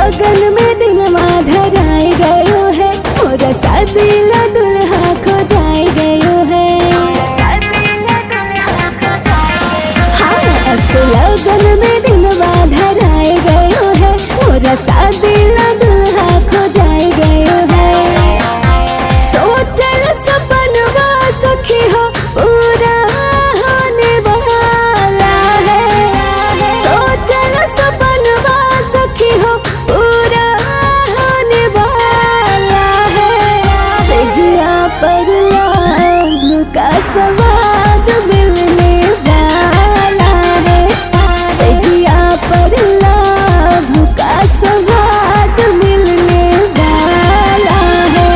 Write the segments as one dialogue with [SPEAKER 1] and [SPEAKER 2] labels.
[SPEAKER 1] लगन में दिनवा धराए गयो है, मोरा शादी ला दुल्हा खो जाए गयो है। हाँ, लगन में दिनवा धराए गयो है, मोरा शादी ला दुल्हा खो जाए गयो है। सोचल सपनवा सखी हो पूरा होने वाला है, सोचल सपनवा सखी हो पूरा होने वाला है। सजिया पर लाभ का स्वाद मिलने वाला है, सजिया पर लाभ का स्वाद मिलने वाला है।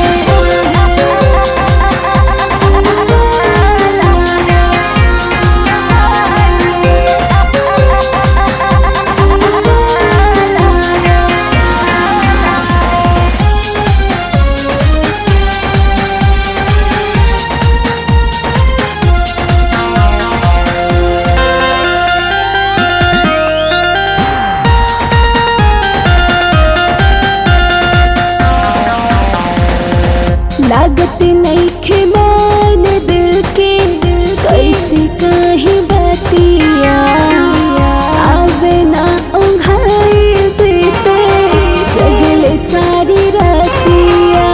[SPEAKER 1] लागत नइखे मान दिल के, कैसे काहे बतिया आवे ना ओंघाई बीते जगले सारी रातिया।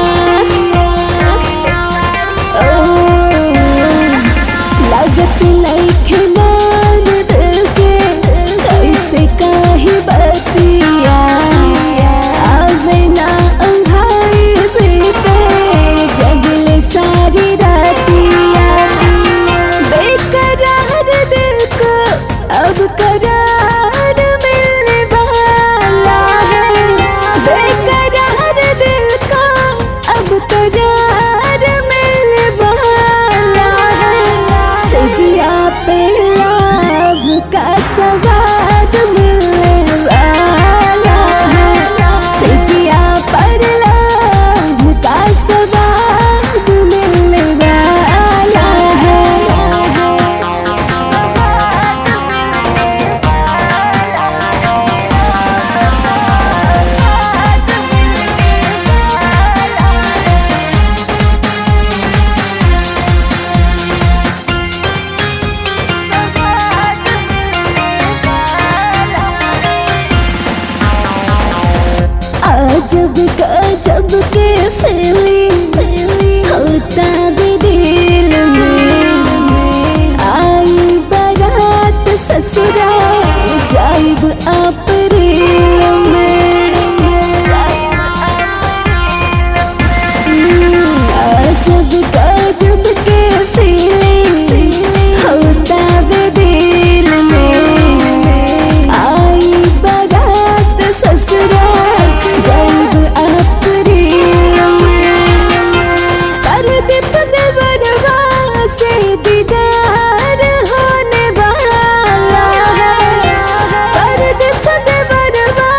[SPEAKER 1] लागत नइखे मान दिल के, कैसे काहे बतिया आवे ना ओंघाई बीते जगले सारी रातिया। बेकरार दिल को अब करार मिलने वाला है, बेकरार दिल को अब करार मिलने वाला है। सजिया पे लाभ का स्वाद मिलने वाला है, सजिया पर लाभ का स्वाद मिलने वाला है। अजब गजब के फीलिंग होता भी दिल में, आई बारात ससुराल जाइब अप्रैल में। अजब गजब के फीलिंग होता भी दिल में, आई बारात ससुराल जाइब अप्रैल में। परदीप देवरवा से दीदार होने वाला है, परदीप देवरवा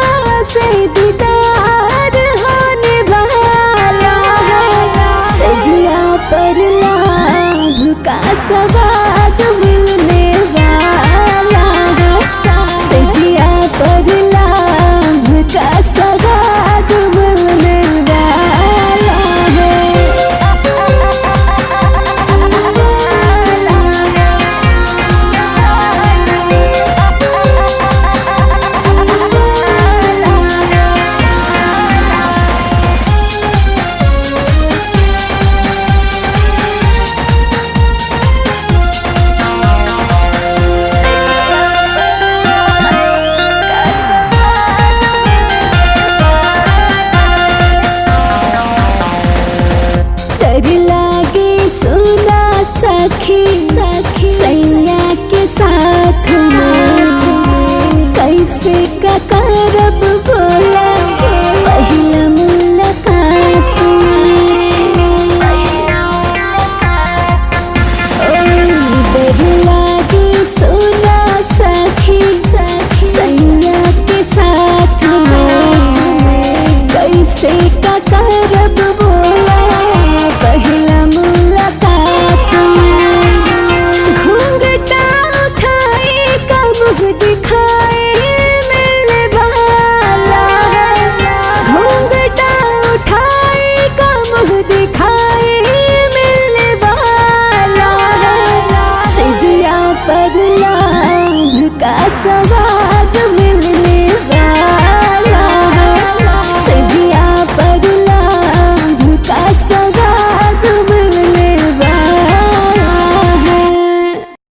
[SPEAKER 1] से दीदार होने वाला है। सजिया पर लाभ का स्वाद